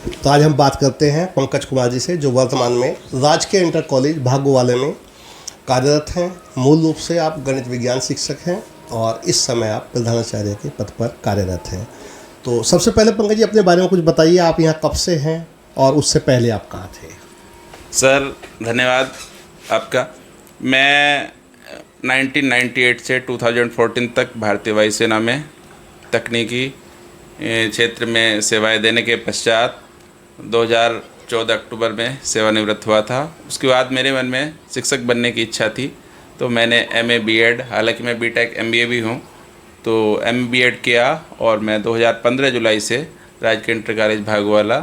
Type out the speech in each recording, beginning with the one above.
तो आज हम बात करते हैं पंकज कुमार जी से, जो वर्तमान में राजकीय इंटर कॉलेज भागोवाले में कार्यरत हैं। मूल रूप से आप गणित विज्ञान शिक्षक हैं और इस समय आप प्रधानाचार्य के पद पर कार्यरत हैं। तो सबसे पहले पंकज जी अपने बारे में कुछ बताइए, आप यहाँ कब से हैं और उससे पहले आप कहाँ थे? सर धन्यवाद आपका। मैं 1998 से 2014 तक भारतीय वायुसेना में तकनीकी क्षेत्र में सेवाएं देने के पश्चात 2014 अक्टूबर में सेवानिवृत्त हुआ था। उसके बाद मेरे मन में शिक्षक बनने की इच्छा थी, तो मैंने MA BEd, हालांकि मैं BTech MBA भी हूँ, तो MA BEd किया और मैं 2015 जुलाई से राजकीय इंटर कॉलेज भागोवाला,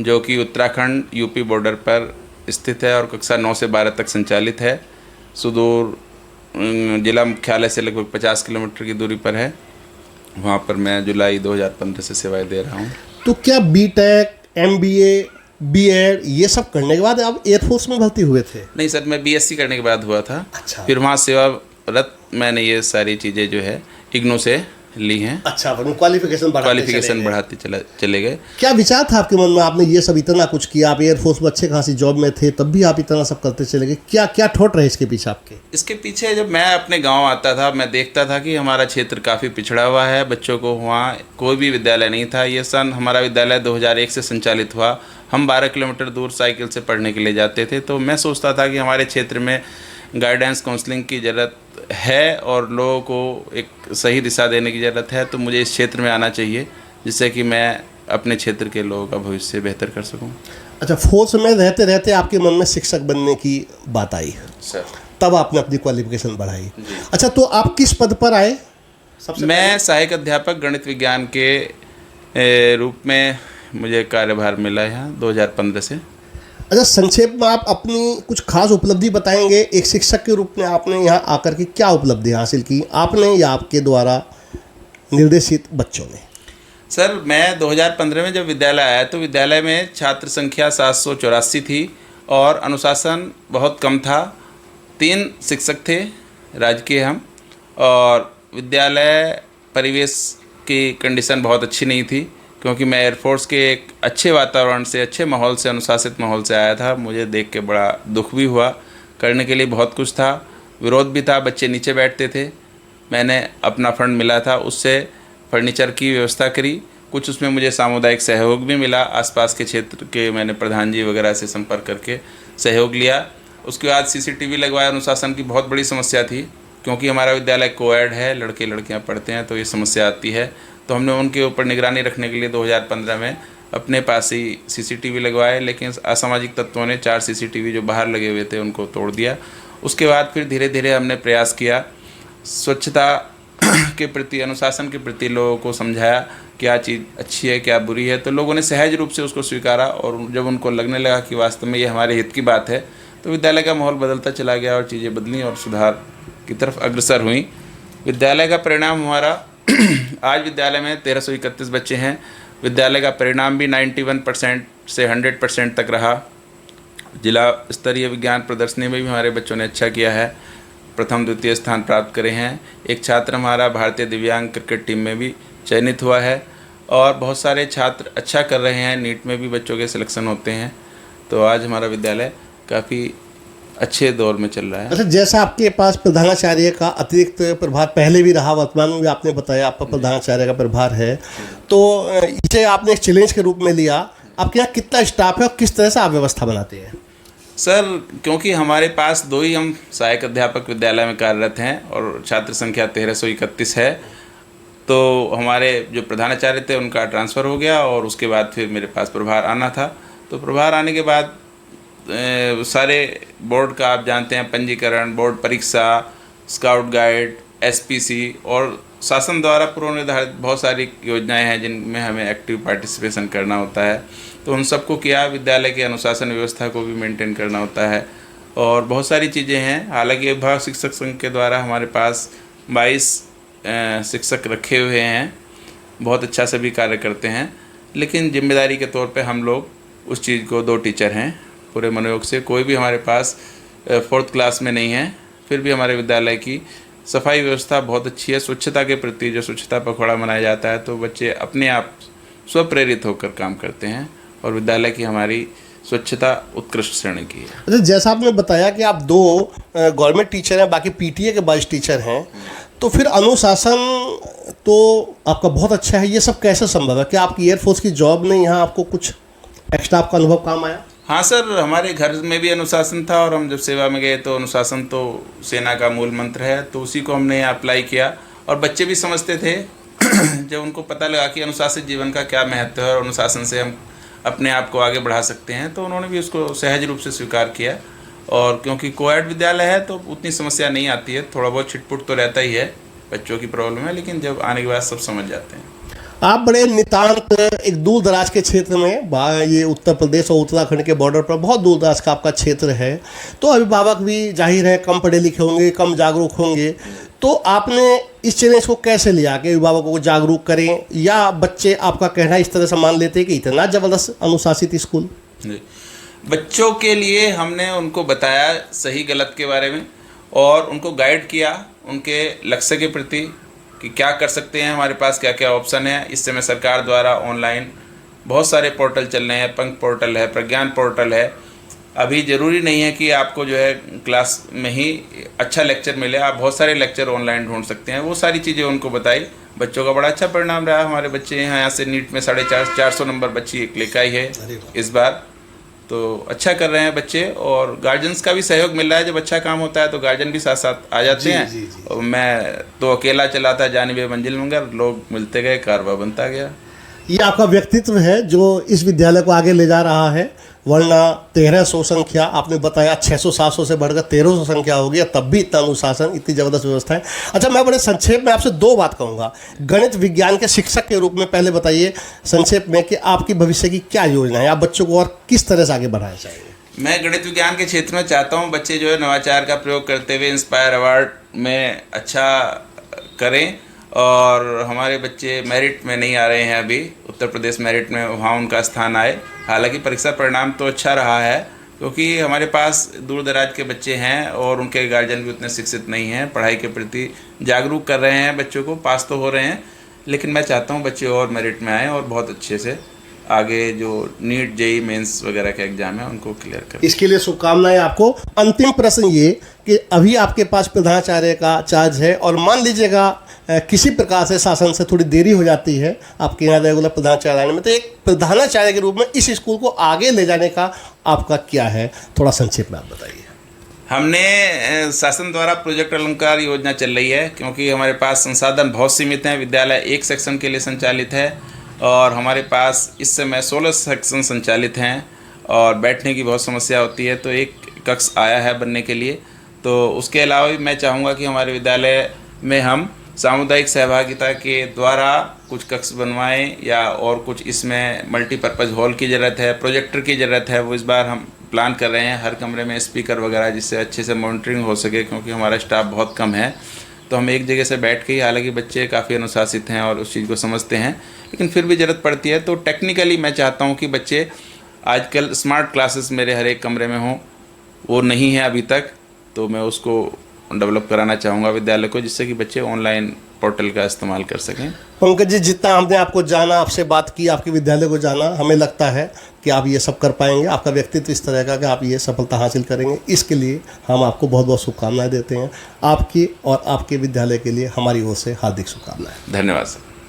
जो कि उत्तराखंड UP बॉर्डर पर स्थित है और कक्षा 9 से 12 तक संचालित है, सुदूर जिला मुख्यालय से लगभग 50 किलोमीटर की दूरी पर है, वहाँ पर मैं जुलाई 2015 से सेवाएं दे रहा हूँ। तो क्या BTech MBA BEd ये सब करने के बाद आप एयरफोर्स में भर्ती हुए थे? नहीं सर, मैं BSc करने के बाद हुआ था। अच्छा। फिर वहाँ सेवारत मैंने ये सारी चीज़ें जो है IGNOU से ली हैं। अच्छा, क्वालिफिकेशन बढ़ाते चले गए। क्या विचार था आपके मन में, आपने ये सब इतना कुछ किया, आप एयरफोर्स में अच्छे खासी जॉब में थे, तब भी आप इतना सब करते चले गए? क्या क्या ठोट रहे इसके पीछे आपके? इसके पीछे जब मैं अपने गांव आता था, मैं देखता था कि हमारा क्षेत्र काफ़ी पिछड़ा हुआ है, बच्चों को वहाँ कोई भी विद्यालय नहीं था। ये सन हमारा विद्यालय 2001 से संचालित हुआ। हम 12 किलोमीटर दूर साइकिल से पढ़ने के लिए जाते थे। तो मैं सोचता था कि हमारे क्षेत्र में गाइडेंस काउंसलिंग की ज़रूरत है और लोगों को एक सही दिशा देने की ज़रूरत है। तो मुझे इस क्षेत्र में आना चाहिए, जिससे कि मैं अपने क्षेत्र के लोगों का भविष्य बेहतर कर सकूं। अच्छा, फोर्स में रहते रहते आपके मन में शिक्षक बनने की बात आई सर, तब आपने अपनी क्वालिफिकेशन बढ़ाई। अच्छा, तो आप किस पद पर आए? मैं सहायक अध्यापक गणित विज्ञान के रूप में मुझे कार्यभार मिला है 2015 से। अच्छा, संक्षेप में आप अपनी कुछ खास उपलब्धि बताएंगे? एक शिक्षक के रूप में आपने यहाँ आकर के क्या उपलब्धि हासिल की, आपने या आपके द्वारा निर्देशित बच्चों ने? सर, मैं 2015 में जब विद्यालय आया तो विद्यालय में छात्र संख्या 784 थी और अनुशासन बहुत कम था। 3 शिक्षक थे राजकीय हम, और विद्यालय परिवेश की कंडीशन बहुत अच्छी नहीं थी, क्योंकि मैं एयरफोर्स के एक अच्छे वातावरण से, अच्छे माहौल से, अनुशासित माहौल से आया था। मुझे देख के बड़ा दुख भी हुआ। करने के लिए बहुत कुछ था, विरोध भी था, बच्चे नीचे बैठते थे। मैंने अपना फंड मिला था, उससे फर्नीचर की व्यवस्था करी। कुछ उसमें मुझे सामुदायिक सहयोग भी मिला, आसपास के क्षेत्र के मैंने प्रधान जी वगैरह से संपर्क करके सहयोग लिया। उसके बाद CCTV लगवाया। अनुशासन की बहुत बड़ी समस्या थी, क्योंकि हमारा विद्यालय कोएड है, लड़के लड़कियां पढ़ते हैं, तो ये समस्या आती है। तो हमने उनके ऊपर निगरानी रखने के लिए 2015 में अपने पास ही CCTV लगवाए, लेकिन असामाजिक तत्वों ने 4 CCTV जो बाहर लगे हुए थे उनको तोड़ दिया। उसके बाद फिर धीरे धीरे हमने प्रयास किया, स्वच्छता के प्रति, अनुशासन के प्रति लोगों को समझाया क्या चीज़ अच्छी है क्या बुरी है। तो लोगों ने सहज रूप से उसको स्वीकारा, और जब उनको लगने लगा कि वास्तव में ये हमारे हित की बात है, तो विद्यालय का माहौल बदलता चला गया और चीज़ें बदली और सुधार की तरफ अग्रसर हुई। विद्यालय का परिणाम हमारा आज विद्यालय में 1331 बच्चे हैं। विद्यालय का परिणाम भी 91% से 100% तक रहा। जिला स्तरीय विज्ञान प्रदर्शनी में भी हमारे बच्चों ने अच्छा किया है, प्रथम द्वितीय स्थान प्राप्त करे हैं। एक छात्र हमारा भारतीय दिव्यांग क्रिकेट टीम में भी चयनित हुआ है, और बहुत सारे छात्र अच्छा कर रहे हैं। नीट में भी बच्चों के सिलेक्शन होते हैं। तो आज हमारा विद्यालय काफ़ी अच्छे दौर में चल रहा है। अच्छा, जैसा आपके पास प्रधानाचार्य का अतिरिक्त प्रभार पहले भी रहा, वर्तमान में भी आपने बताया आपका प्रधानाचार्य का प्रभार है, तो इसे आपने एक चैलेंज के रूप में लिया। आपके यहाँ कितना स्टाफ है और किस तरह से आप व्यवस्था बनाते हैं? सर, क्योंकि हमारे पास 2 ही हम सहायक अध्यापक विद्यालय में कार्यरत हैं और छात्र संख्या 1331 है, तो हमारे जो प्रधानाचार्य थे उनका ट्रांसफ़र हो गया, और उसके बाद फिर मेरे पास प्रभार आना था। तो प्रभार आने के बाद सारे बोर्ड का आप जानते हैं, पंजीकरण, बोर्ड परीक्षा, स्काउट गाइड, SPC और शासन द्वारा पूर्व निर्धारित बहुत सारी योजनाएं हैं जिनमें हमें एक्टिव पार्टिसिपेशन करना होता है। तो उन सबको किया। विद्यालय की अनुशासन व्यवस्था को भी मेंटेन करना होता है, और बहुत सारी चीज़ें हैं। हालांकि विभाग शिक्षक संघ के द्वारा हमारे पास 22 शिक्षक रखे हुए हैं, बहुत अच्छा सभी कार्य करते हैं, लेकिन जिम्मेदारी के तौर पे हम लोग उस चीज़ को 2 टीचर हैं पूरे मनोयोग से। कोई भी हमारे पास 4th क्लास में नहीं है। फिर भी हमारे विद्यालय की सफाई व्यवस्था बहुत अच्छी है। स्वच्छता के प्रति जो स्वच्छता पखवाड़ा मनाया जाता है, तो बच्चे अपने आप स्वप्रेरित होकर काम करते हैं, और विद्यालय की हमारी स्वच्छता उत्कृष्ट श्रेणी की है। अच्छा, जैसा आपने बताया कि आप 2 गवर्नमेंट टीचर हैं, बाकी पीटीए के बाइस टीचर हैं, तो फिर अनुशासन तो आपका बहुत अच्छा है। ये सब कैसे संभव है? क्या आपकी एयरफोर्स की जॉब ने यहाँ आपको कुछ एक्स्ट्रा आपका अनुभव काम आया? हाँ सर, हमारे घर में भी अनुशासन था और हम जब सेवा में गए तो अनुशासन तो सेना का मूल मंत्र है, तो उसी को हमने अप्लाई किया और बच्चे भी समझते थे जब उनको पता लगा कि अनुशासित जीवन का क्या महत्व है और अनुशासन से हम अपने आप को आगे बढ़ा सकते हैं, तो उन्होंने भी उसको सहज रूप से स्वीकार किया। और क्योंकि कोएड विद्यालय है तो उतनी समस्या नहीं आती है, थोड़ा बहुत छिटपुट तो रहता ही है, बच्चों की प्रॉब्लम है, लेकिन जब आने के बाद सब समझ जाते हैं। आप बड़े नितांत एक दूर दराज के क्षेत्र में, ये उत्तर प्रदेश और उत्तराखंड के बॉर्डर पर बहुत दूर दराज का आपका क्षेत्र है, तो अभिभावक भी जाहिर है कम पढ़े लिखे होंगे, कम जागरूक होंगे, तो आपने इस चैलेंज को कैसे लिया कि अभिभावकों को जागरूक करें, या बच्चे आपका कहना इस तरह से मान लेते हैं कि इतना ज़बरदस्त अनुशासित स्कूल? बच्चों के लिए हमने उनको बताया सही गलत के बारे में और उनको गाइड किया उनके लक्ष्य के प्रति कि क्या कर सकते हैं, हमारे पास क्या क्या ऑप्शन है। इस समय सरकार द्वारा ऑनलाइन बहुत सारे पोर्टल चल रहे हैं, पंख पोर्टल है, प्रज्ञान पोर्टल है। अभी ज़रूरी नहीं है कि आपको जो है क्लास में ही अच्छा लेक्चर मिले, आप बहुत सारे लेक्चर ऑनलाइन ढूंढ सकते हैं। वो सारी चीज़ें उनको बताई, बच्चों का बड़ा अच्छा परिणाम रहा। हमारे बच्चे यहाँ से नीट में 450 नंबर बच्ची लेकर आई है इस बार, तो अच्छा कर रहे हैं बच्चे और गार्जियंस का भी सहयोग मिल रहा है। जब अच्छा काम होता है तो गार्जियन भी साथ साथ आ जाते हैं। जी। और मैं तो अकेला चला था जानिबे मंजिल मंगर, लोग मिलते गए, कारवा बनता गया। ये आपका व्यक्तित्व है जो इस विद्यालय को आगे ले जा रहा है, वरना 1300 संख्या आपने बताया, 600-700 से बढ़कर 1300 संख्या हो गया, तब भी इतना अनुशासन, इतनी ज़बरदस्त व्यवस्था है। अच्छा, मैं बड़े संक्षेप में आपसे 2 बात कहूँगा। गणित विज्ञान के शिक्षक के रूप में पहले बताइए संक्षेप में कि आपकी भविष्य की क्या योजना है, आप बच्चों को और किस तरह से आगे बढ़ाना चाहिए? मैं गणित विज्ञान के क्षेत्र में चाहता हूँ बच्चे जो है नवाचार का प्रयोग करते हुए इंस्पायर अवार्ड में अच्छा करें, और हमारे बच्चे मेरिट में नहीं आ रहे हैं अभी, उत्तर प्रदेश मेरिट में वहाँ उनका स्थान आए। हालांकि परीक्षा परिणाम तो अच्छा रहा है, क्योंकि हमारे पास दूर दराज के बच्चे हैं और उनके गार्जियन भी उतने शिक्षित नहीं हैं, पढ़ाई के प्रति जागरूक कर रहे हैं बच्चों को, पास तो हो रहे हैं, लेकिन मैं चाहता हूँ बच्चे और मेरिट में आएँ और बहुत अच्छे से आगे जो नीट जेई मेंस वगैरह के एग्जाम है उनको क्लियर करें। इसके लिए शुभकामनाएं आपको। अंतिम प्रश्न ये कि अभी आपके पास प्रधानाचार्य का चार्ज है और मान लीजिएगा किसी प्रकार से शासन से थोड़ी देरी हो जाती है आपके यहाँ रेगुलर प्रधानाचार्य आने में, तो एक प्रधानाचार्य के रूप में इस स्कूल को आगे ले जाने का आपका क्या है, थोड़ा संक्षेप में आप बताइए। हमने शासन द्वारा प्रोजेक्ट अलंकार योजना चल रही है, क्योंकि हमारे पास संसाधन बहुत सीमित हैं। विद्यालय एक सेक्शन के लिए संचालित है और हमारे पास इस समय 16 सेक्शन संचालित हैं और बैठने की बहुत समस्या होती है, तो एक कक्ष आया है बनने के लिए। तो उसके अलावा भी मैं चाहूँगा कि हमारे विद्यालय में हम सामुदायिक सहभागिता के द्वारा कुछ कक्ष बनवाएं, या और कुछ इसमें मल्टीपर्पज़ हॉल की ज़रूरत है, प्रोजेक्टर की ज़रूरत है, वो इस बार हम प्लान कर रहे हैं। हर कमरे में स्पीकर वगैरह, जिससे अच्छे से मॉनिटरिंग हो सके, क्योंकि हमारा स्टाफ बहुत कम है। तो हम एक जगह से बैठ के ही, हालांकि बच्चे काफ़ी अनुशासित हैं और उस चीज़ को समझते हैं, लेकिन फिर भी ज़रूरत पड़ती है। तो टेक्निकली मैं चाहता हूँ कि बच्चे, आजकल स्मार्ट क्लासेस मेरे हर एक कमरे में हों, वो नहीं है अभी तक, तो मैं उसको डेवलप कराना चाहूँगा विद्यालय को, जिससे कि बच्चे ऑनलाइन पोर्टल का इस्तेमाल कर सकें। पंकज जी, जितना हमने आपको जाना, आपसे बात की, आपके विद्यालय को जाना, हमें लगता है कि आप ये सब कर पाएंगे। आपका व्यक्तित्व इस तरह का कि आप ये सफलता हासिल करेंगे, इसके लिए हम आपको बहुत बहुत शुभकामनाएं देते हैं। आपकी और आपके विद्यालय के लिए हमारी ओर से हार्दिक शुभकामनाएं। धन्यवाद सर।